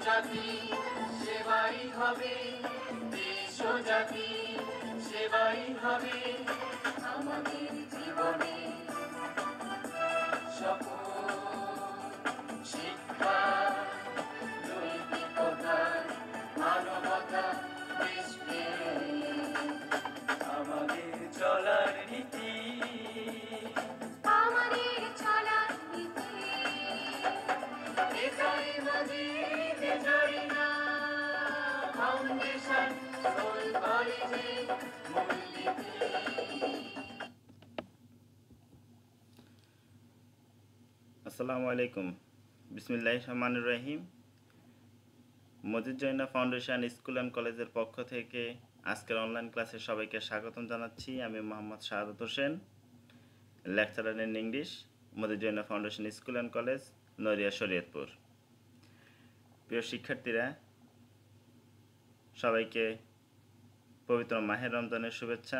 জাতি সেবাই হবে, দেশ ও জাতি সেবাই হবে আমাদের জীবনে শপথ। শিক্ষা, নৈতিকতা, মানবতা, দেশপ্রেম আমাদের চলার নীতি, আমাদের চলার নীতি। এটাই মাঝিদ জরিনা ফাউন্ডেশন স্কুল কলেজে মূলনীতি। আসসালামু আলাইকুম। বিসমিল্লাহির রহমানির রহিম। Majid Joina foundation school and কলেজের পক্ষ থেকে আজকের অনলাইন ক্লাসে সবাইকে স্বাগতম জানাচ্ছি। আমি Mohammad Shahadat Hossain, lecturer in English, Majid Joina foundation school and college, Naria, Shariatpur. প্রিয় শিক্ষার্থীরা, সবাইকে পবিত্র মাহে রমজানের শুভেচ্ছা।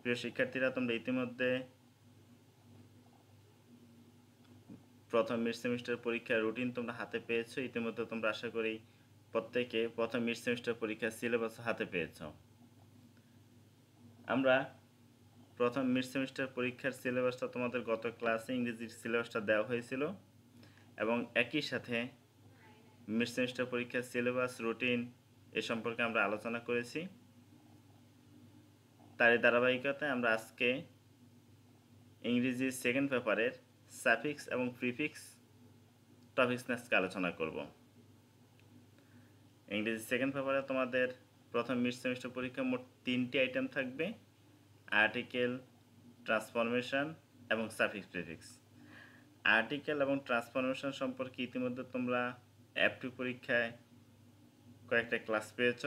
প্রিয় শিক্ষার্থীরা, তোমরা ইতিমধ্যে প্রথম মিড সেমিস্টার পরীক্ষার রুটিন তোমরা হাতে পেয়েছো। ইতিমধ্যে তোমরা আশা করি প্রত্যেকে প্রথম মিড সেমিস্টার পরীক্ষার সিলেবাস হাতে পেয়েছো। আমরা প্রথম মিড সেমিস্টার পরীক্ষার সিলেবাসটা তোমাদের গত ক্লাসে ইংরেজির সিলেবাসটা দেওয়া হয়েছিল এবং একই সাথে মিড সেমিস্টার পরীক্ষার সিলেবাস রুটিন এ সম্পর্কে আমরা আলোচনা করেছি। তারই ধারাবাহিকতায় আমরা আজকে ইংরেজি সেকেন্ড পেপারের সাফিক্স এবং প্রিফিক্স টপিকস নিয়ে আলোচনা করব। ইংরেজি সেকেন্ড পেপারে তোমাদের প্রথম মিড সেমিস্টার পরীক্ষা মোট 3টি আইটেম থাকবে: আর্টিকেল, ট্রান্সফরমেশন এবং সাফিক্স প্রিফিক্স। আর্টিকেল এবং ট্রান্সফরমেশন সম্পর্কে ইতিমধ্যে তোমরা অ্যাপটি পরীক্ষায় কয়েকটা ক্লাস পেয়েছ,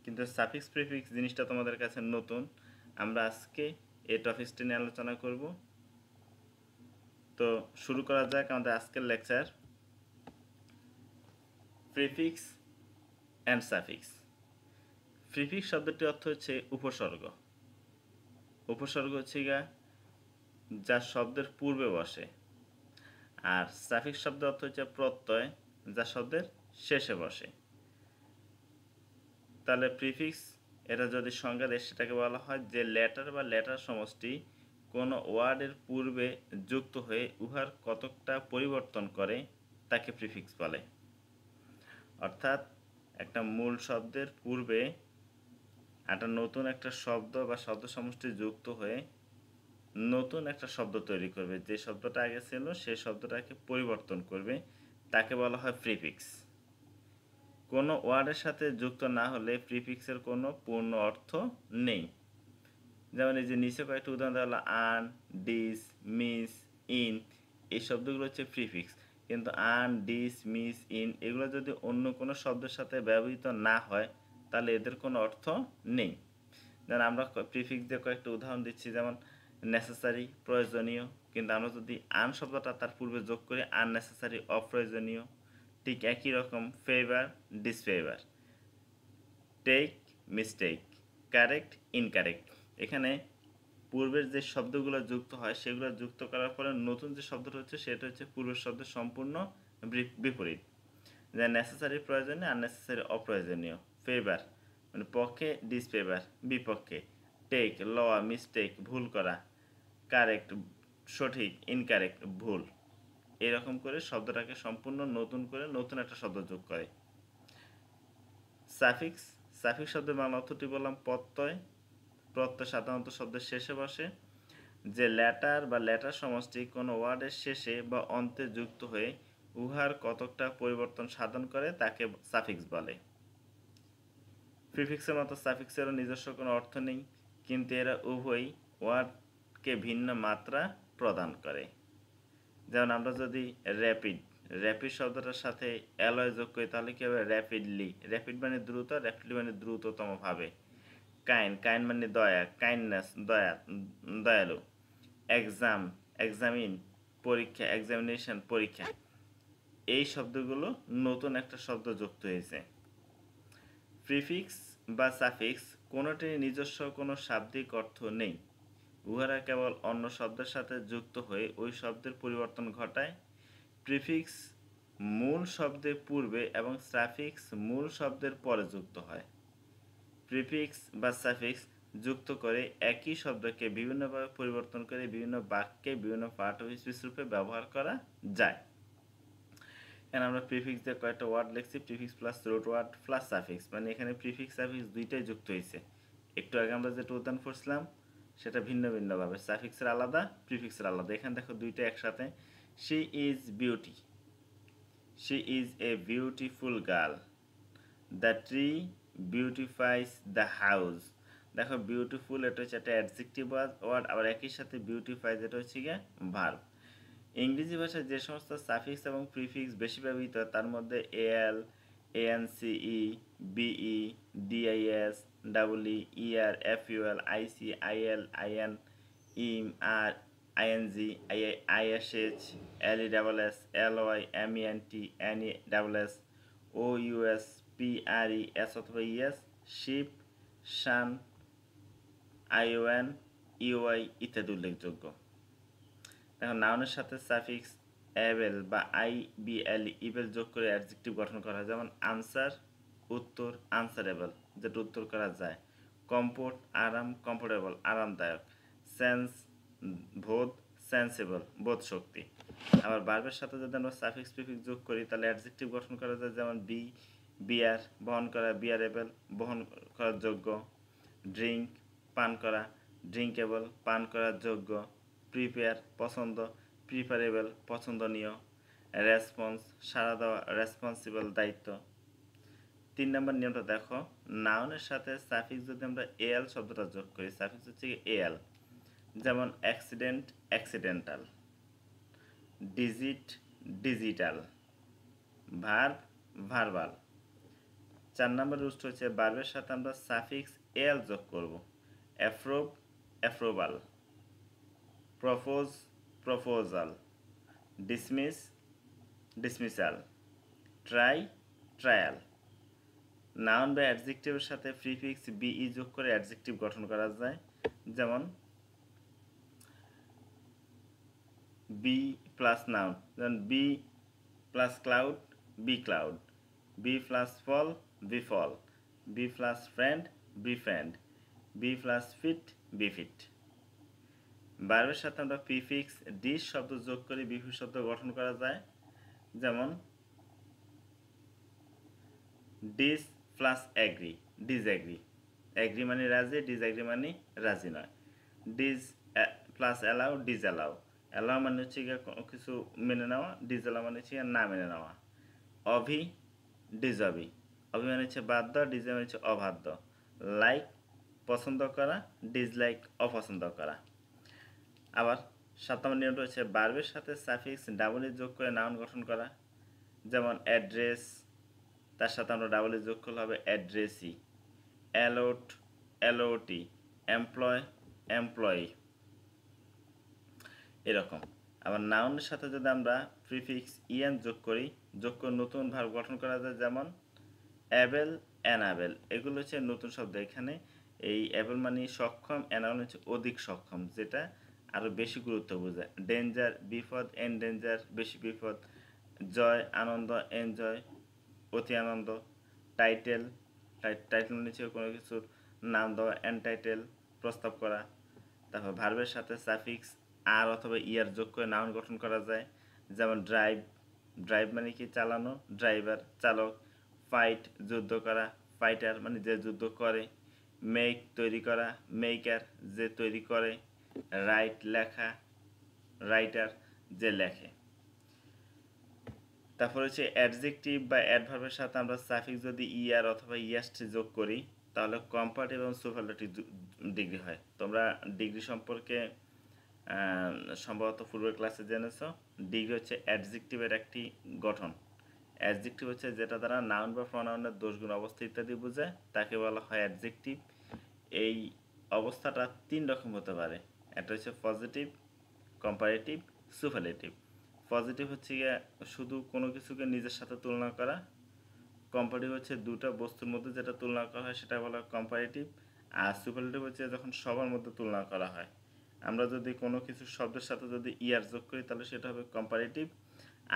কিন্তু সাফিক্স প্রিফিক্স জিনিসটা তোমাদের কাছে নতুন। আমরা আজকে এই টপিকসটি নিয়ে আলোচনা করব। তো শুরু করা যাক আমাদের আজকের lecture. Prefix and suffix. Prefix শব্দটির অর্থ হচ্ছে উপসর্গ। উপসর্গ হচ্ছে যা শব্দের পূর্বে বসে। আর সাফিক্স শব্দের অর্থ হচ্ছে প্রত্যয়, যা শব্দের শেষে বসে। তাহলে প্রিফিক্স এটা যদি সংজ্ঞা দেয়, সেটাকে বলা হয় যে লেটার বা লেটার সমষ্টি কোনো ওয়ার্ডের পূর্বে যুক্ত হয়ে উহার কতকটা পরিবর্তন করে তাকে প্রিফিক্স বলে। অর্থাৎ একটা মূল শব্দের পূর্বে একটা নতুন একটা শব্দ বা শব্দ সমষ্টি যুক্ত হয়ে নতুন একটা শব্দ তৈরি করবে। যে শব্দটা আগে ছিল সেই শব্দটাকে পরিবর্তন করবে, তাকে বলা হয় প্রিফিক্স। কোনো ওয়ার্ডের সাথে যুক্ত না হলে প্রিফিক্সের কোনো পূর্ণ অর্থ নেই। যেমন এই যে নিচে কয়েকটা উদাহরণ দেওয়া হলো, আন, ডিস, মিস, ইন, এই শব্দগুলো হচ্ছে প্রিফিক্স। কিন্তু আন, ডিস, মিস, ইন এগুলো যদি অন্য কোনো শব্দের সাথে ব্যবহৃত না হয় তাহলে এদের কোনো অর্থ নেই। যেমন আমরা প্রিফিক্স দিয়ে কয়েকটা উদাহরণ দিচ্ছি, যেমন নেসেসারি, প্রয়োজনীয়, কিন্তু আমরা যদি আন শব্দটা তার পূর্বে যোগ করি আননেসেসারি, অপ্রয়োজনীয়। ঠিক একই রকম favour, disfavour, take, mistake, correct, incorrect. এখানে পূর্বের যে শব্দগুলো যুক্ত হয় সেগুলো যুক্ত করার পরে নতুন যে শব্দটা হচ্ছে সেটা হচ্ছে পূর্বের শব্দের সম্পূর্ণ বিপরীত। যা নেসেসারি প্রয়োজনীয়, আননেসেসারি অপ্রয়োজনীয়। ফেভার মানে পক্ষে, ডিসফেভার বিপক্ষে। টেক লওয়া, মিস্টেক ভুল করা, কারেক্ট সঠিক, ইনকারেক্ট ভুল। এরকম করে শব্দটাকে সম্পূর্ণ নতুন করে নতুন একটা শব্দ যোগ করে। সাফিক্স, সাফিক্স শব্দের বাংলা অর্থটি বললাম প্রত্যয়। প্রত্যয় সাধারণত শব্দের শেষে বসে। যে লেটার বা লেটার সমষ্টি কোনো ওয়ার্ডের শেষে বা অন্তে যুক্ত হয়ে উহার কতকটা পরিবর্তন সাধন করে তাকে সাফিক্স বলে। প্রিফিক্সের মতো সাফিক্সেরও নিজস্ব কোনো অর্থ নেই, কিন্তু এরা উভয়ই ওয়ার্ডকে ভিন্ন মাত্রা প্রদান করে। যেমন আমরা যদি র্যাপিড, র্যাপিড শব্দটার সাথে অ্যালয় যোগ করি তাহলে কী হবে? র্যাপিডলি। র্যাপিড মানে দ্রুত, র্যাপিডলি মানে দ্রুততমভাবে। কাইন্ড, কাইন্ড মানে দয়া, কাইন্ডনেস দয়ালু। এক্সাম, এক্সামিন পরীক্ষা, এক্সামিনেশন পরীক্ষা। এই শব্দগুলো নতুন একটা শব্দ যুক্ত হয়েছে। প্রিফিক্স বা সাফিক্স কোনোটির নিজস্ব কোনো শাব্দিক অর্থ নেই। উহারা কেবল অন্য শব্দের সাথে যুক্ত হয়ে ওই শব্দের পরিবর্তন ঘটায়। প্রিফিক্স মূল শব্দের পূর্বে এবং সাফিক্স মূল শব্দের পরে যুক্ত হয়। প্রিফিক্স বা সাফিক্স যুক্ত করে একই শব্দকে বিভিন্নভাবে পরিবর্তন করে বিভিন্ন বাক্যে বিভিন্ন পার্ট অফ স্পিচ রূপে ব্যবহার করা যায়। এখানে আমরা প্রিফিক্স দিয়ে কয়েকটা ওয়ার্ড লিখছি, prefix plus root word plus suffix, মানে এখানে প্রিফিক্স সাফিক্স দুইটাই যুক্ত হয়েছে। একটু আগে আমরা যেটা উদাহরণ করছিলাম সেটা ভিন্ন ভিন্নভাবে, সাফিক্সের আলাদা প্রিফিক্সের আলাদা। এখানে দেখো দুইটা একসাথে, she is beauty, she is a beautiful girl, the tree beautifies the house. দেখো বিউটিফুল এটা হচ্ছে একটা অ্যাডজেক্টিভ ওয়ার্ড, আবার একই সাথে বিউটিফাইজ এটা হচ্ছে গিয়ে ভার্ব। ইংরেজি ভাষায় যে সমস্ত সাফিক্স এবং প্রিফিক্স বেশি ব্যবহৃত হয় তার মধ্যে A L, A N C E, B E, D I S, double E, E R, F U L, I C, I L, I N, im, R, I N G, I S H, L E double S, L Y, M E N T, N E double S, O U S, P R E, S অথবা E S, ship, shun, I O N, U I ইত্যাদি উল্লেখযোগ্য। এখন নাউনের সাথে সাফিক্স অ্যাবেল বা I B L ible যোগ করে adjective গঠন করা হয়, যেমন আনসার উত্তর, আনসারেবল যেটা উত্তর করা যায়, কমফোর্ট আরাম, কমফোর্টেবল আরামদায়ক, সেন্স বোধ, সেন্সেবল বোধ শক্তি। আবার ভার্বের সাথে যদি আমরা সাফিক্স প্রিফিক্স যোগ করি তাহলে অ্যাডজেক্টিভ গঠন করা যায়, যেমন বি বিয়ার বহন করা, বিয়ারেবল বহন করার যোগ্য, ড্রিঙ্ক পান করা, ড্রিঙ্কেবল পান করার যোগ্য, প্রিপেয়ার পছন্দ, প্রিফারেবল পছন্দনীয়, রেসপন্স সাড়া দেওয়া, রেসপন্সিবল দায়িত্ব। 3 নম্বর নিয়মটা দেখো, নাউনের সাথে সাফিক্স যদি আমরা এল শব্দটা যোগ করি, সাফিক্স হচ্ছে এল, যেমন accident accidental, digit digital, verb verbal. 4 নম্বর রুলস হচ্ছে ভার্বের সাথে আমরা সাফিক্স এল যোগ করব, approve approval, propose proposal, dismiss dismissal, try trial. Noun বা অ্যাডজেক্টিভের সাথে প্রিফিক্স বিই যোগ করে অ্যাডজেক্টিভ গঠন করা যায়, যেমন বি প্লাস নাউন, যেমন be plus cloud be cloud, be plus fall be fall, be plus friend be friend, be plus fit be fit. ভার্বের সাথে আমরা প্রিফিক্স ডিস শব্দ যোগ করে বিফিট শব্দ গঠন করা যায়, যেমন dish plus agree disagree, agree মানে রাজি, ডিসঅ্যাগ্রি মানে রাজি নয়। Dish plus allow disallow, allow মানে হচ্ছে কিছু মেনে নেওয়া, ডিসঅ্যালাউ মানে হচ্ছে না মেনে নেওয়া। অভি ডিসঅভি, অভি মানে হচ্ছে বাধ্য, ডিসঅভি মানে হচ্ছে অবাধ্য। লাইক পছন্দ করা, ডিসলাইক অপছন্দ করা। আবার 7 নম্বর নিয়মটা হচ্ছে ভার্বের সাথে সাফিক্স ডাবল যোগ করে নাউন গঠন করা, যেমন অ্যাড্রেস, তার সাথে আমরা ডাবল যোগ করলে হবে অ্যাড্রেসি, অ্যালোট অ্যালোটি, এমপ্লয় এমপ্লয়ি, এরকম। আবার নাউনের সাথে যদি আমরা প্রিফিক্স ইএন যোগ করি, যোগ করে নতুন ভার্ব গঠন করা যায়, যেমন অ্যাবেল অ্যানাবেল, এগুলো হচ্ছে নতুন শব্দ। এখানে এই অ্যাবেল মানে সক্ষম, অ্যানাবেল হচ্ছে অধিক সক্ষম, যেটা আরও বেশি গুরুত্ব বোঝায়। ডেঞ্জার বিপদ, এনডেঞ্জার বেশি বিপদ, জয় আনন্দ, এনজয় অতি আনন্দ, টাইটেল টাইটেল মানে হচ্ছে কোনো কিছুর নাম দেওয়া, এনটাইটেল প্রস্তাব করা। তারপর ভার্বের সাথে সাফিক্স আর অথবা ইয়ার যোগ করে নাউন গঠন করা যায়, যেমন ড্রাইভ, ড্রাইভ মানে কি চালানো, ড্রাইভার চালক, ফাইট যুদ্ধ করা, ফাইটার মানে যে যুদ্ধ করে, মেক তৈরি করা, মেকার যে তৈরি করে, রাইট লেখা, রাইটার যে লেখে। তারপর হচ্ছে অ্যাডজেক্টিভ বা অ্যাডভার্বের সাথে আমরা সাফিক্স যদি ইআর অথবা ইএসটি যোগ করি তাহলে কম্পারেটিভ এবং সুপারলেটিভ ডিগ্রি হয়। তোমরা ডিগ্রি সম্পর্কে সম্ভবত পূর্বের ক্লাসে জেনেছো। ডিগ্রি হচ্ছে অ্যাডজেক্টিভের একটি গঠন। অ্যাডজেক্টিভ হচ্ছে যেটা দ্বারা নাউন বা প্রনাউনের দোষগুণ অবস্থা ইত্যাদি বোঝায়, তাকে বলা হয় অ্যাডজেক্টিভ। এই অবস্থাটা 3 রকম হতে পারে, একটা হচ্ছে পজিটিভ, কম্পারেটিভ, সুপারলেটিভ। পজিটিভ হচ্ছে গিয়ে শুধু কোনো কিছুকে নিজের সাথে তুলনা করা, কম্পারেটিভ হচ্ছে দুটো বস্তুর মধ্যে যেটা তুলনা করা হয় সেটা বলা হয় কম্পারেটিভ, আর সুপারলেটিভ হচ্ছে যখন সবার মধ্যে তুলনা করা হয়। আমরা যদি কোনো কিছু শব্দের সাথে যদি ইয়ার যোগ করি তাহলে সেটা হবে কম্পারেটিভ,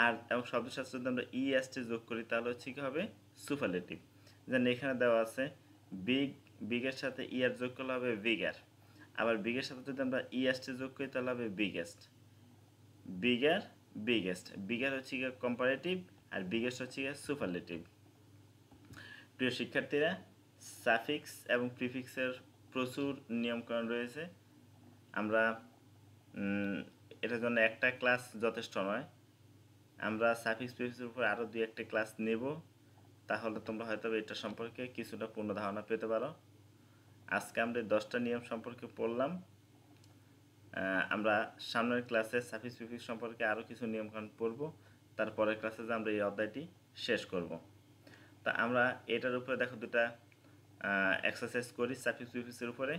আর এবং শব্দের সাথে যদি আমরা ইএসটি যোগ করি তাহলে হচ্ছে কি হবে সুপারলেটিভ। যেন এখানে দেওয়া আছে বিগ, বিগের সাথে ইয়ার যোগ করলে হবে বিগার। আবার বিগের সাথে যদি আমরা ইএসটি যোগ করি তাহলে হবে বিগেস্ট। Bigger, biggest. বিগার হচ্ছে গিয়ে কম্পারেটিভ আর বিগেস্ট হচ্ছে গিয়ে সুপারলেটিভ। প্রিয় শিক্ষার্থীরা, সাফিক্স এবং প্রিফিক্সের প্রচুর নিয়মকানুন রয়েছে। আমরা এটার জন্য একটা ক্লাস যথেষ্ট নয়, আমরা সাফিক্স প্রিফিক্সের উপর আরও 2-1টা ক্লাস নেব, তাহলে তোমরা হয়তো এটা সম্পর্কে কিছুটা পূর্ণ ধারণা পেতে পারো। আজকে আমরা 10টা নিয়ম সম্পর্কে পড়লাম। আমরা সামনের ক্লাসে সাফিক্স প্রিফিক্স সম্পর্কে আরও কিছু নিয়মকানুন পড়ব, তারপরের ক্লাসে যে আমরা এই অধ্যায়টি শেষ করব। তা আমরা এটার উপরে দেখো দুটা এক্সারসাইজ করি সাফিক্স প্রিফিক্সের উপরে,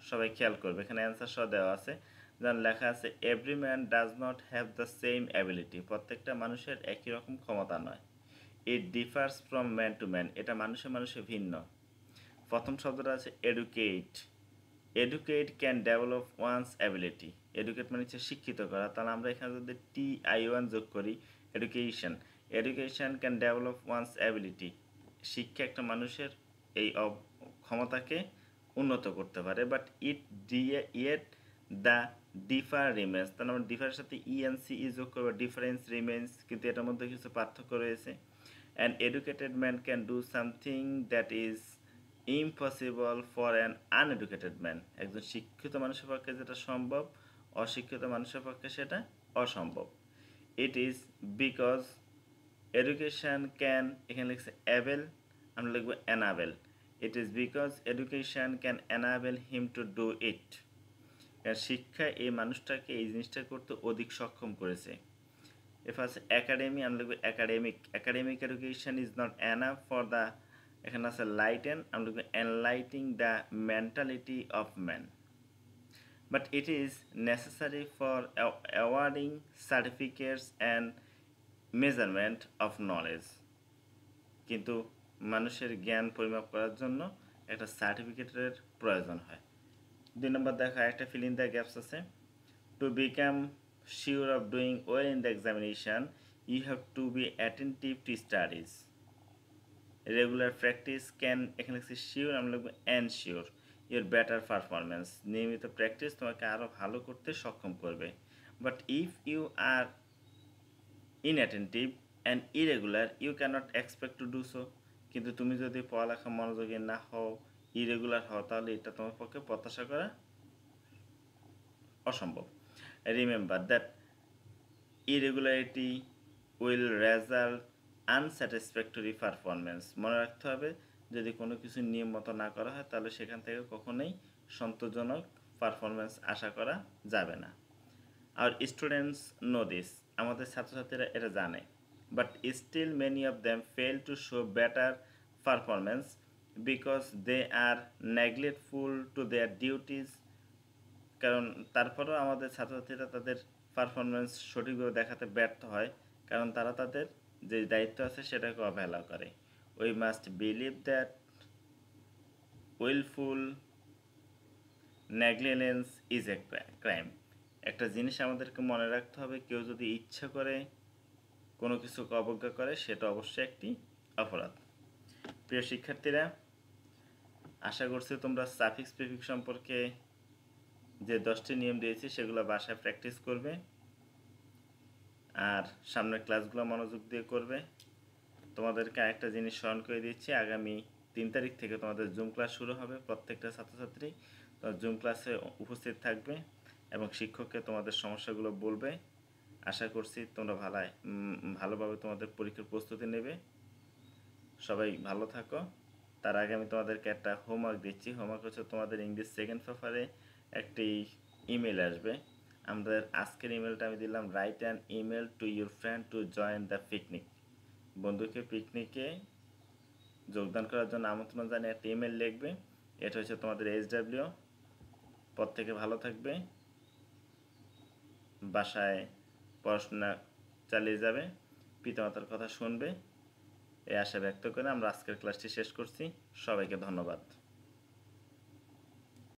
সবাই খেয়াল করবে। এখানে অ্যান্সার সহ দেওয়া আছে, যার লেখা আছে every man does not have the same ability. প্রত্যেকটা মানুষের একই রকম ক্ষমতা নয়। It differs from man to man. এটা মানুষে মানুষে ভিন্ন। প্রথম শব্দটা আছে educate. Educate can develop one's ability. Educate মানে হচ্ছে শিক্ষিত করা, তাহলে আমরা এখানে যদি TI1 যোগ করি, education. Education can develop one's ability. শিক্ষা একটা মানুষের এই ক্ষমতাকে উন্নত করতে পারে। But yet the differ remains, তাহলে আমরা ডিফারের সাথে ENCE যোগ করবো, ডিফারেন্স রিমেন্স, কিন্তু এটার মধ্যে কিছু পার্থক্য রয়েছে। An educated man can do something that is impossible for an uneducated man. একজন শিক্ষিত মানুষের পক্ষে যেটা সম্ভব, অশিক্ষিত মানুষের পক্ষে সেটা অসম্ভব। It is because education can, এখানে লিখছে অ্যাবেল, আমরা লিখবো enable. It is because education can enable him to do it. শিক্ষা এই মানুষটাকে এই জিনিসটা করতে অধিক সক্ষম করেছে। এরপর আছে একাডেমি, আমরা লিখবো academic. Academic education is not enough for the, এখানে আছে লাইটেন, আমরা লিখবো enlightening the mentality of man. But it is necessary for awarding certificates and measurement of knowledge. কিন্তু মানুষের জ্ঞান পরিমাপ করার জন্য একটা সার্টিফিকেটের প্রয়োজন হয়। 2 নম্বর দেখা একটা ফিল ইন দ্য গ্যাপস আছে। To become sure of doing well in the examination you have to be attentive to studies. Regular practice can, এখানে লিখছি শিওর, আমরা লিখবো এনশিওর ইউর বেটার পারফরমেন্স। নিয়মিত প্র্যাকটিস তোমাকে আরও ভালো করতে সক্ষম করবে। But if you are inattentive and irregular you cannot expect to do so. কিন্তু তুমি যদি পড়ালেখা মনোযোগী না হও, ইরেগুলার হও, তাহলে এটা তোমার পক্ষে প্রত্যাশা করা অসম্ভব। Remember that irregularity will result আনস্যাটিসফ্যাক্টরি performance. মনে রাখতে হবে, যদি কোনো কিছু নিয়ম মতো না করা হয় তাহলে সেখান থেকে কখনোই সন্তোষজনক পারফরমেন্স আশা করা যাবে না। আর স্টুডেন্টস নো দিস, আমাদের ছাত্রছাত্রীরা এটা জানে। But still many of them fail to show better performance because they are neglectful to their duties. কারণ তারপরেও আমাদের ছাত্রছাত্রীরা তাদের পারফরমেন্স সঠিকভাবে দেখাতে ব্যর্থ হয়, কারণ তারা তাদের যে দায়িত্ব আছে সেটাকে অবহেলা করে। We must believe that wilful negligence is a crime. একটা জিনিস আমাদেরকে মনে রাখতে হবে, কেউ যদি ইচ্ছা করে কোনো কিছুকে অবজ্ঞা করে সেটা অবশ্যই একটি অপরাধ। প্রিয় শিক্ষার্থীরা, আশা করছি তোমরা সাফিক্স প্রিফিক্স সম্পর্কে যে 10টি নিয়ম দিয়েছি সেগুলো বাসায় প্র্যাকটিস করবে, আর সামনের ক্লাসগুলো মনোযোগ দিয়ে করবে। তোমাদেরকে আরেকটা জিনিস স্মরণ করে দিচ্ছি, আগামী 3 তারিখ থেকে তোমাদের জুম ক্লাস শুরু হবে। প্রত্যেকটা ছাত্রছাত্রী জুম ক্লাসে উপস্থিত থাকবে এবং শিক্ষককে তোমাদের সমস্যাগুলো বলবে। আশা করছি তোমরা ভালোভাবে তোমাদের পরীক্ষার প্রস্তুতি নেবে। সবাই ভালো থাকো। তার আগে আমি তোমাদেরকে একটা হোমওয়ার্ক দিচ্ছি। হোমওয়ার্ক হচ্ছে তোমাদের ইংলিশ সেকেন্ড পেপারে একটি ইমেল আসবে। আমাদের আজকের ইমেলটা আমি দিলাম, write an email to your friend to join the picnic. বন্ধুকে পিকনিকে যোগদান করার জন্য আমন্ত্রণ জানিয়ে একটা ইমেল লিখবে। এটা হচ্ছে তোমাদের SW। প্রত্যেকে ভালো থাকবে, বাসায় পড়াশোনা চালিয়ে যাবে, পিতামাতার কথা শুনবে, এই আশা ব্যক্ত করে আমরা আজকের ক্লাসটি শেষ করছি। সবাইকে ধন্যবাদ।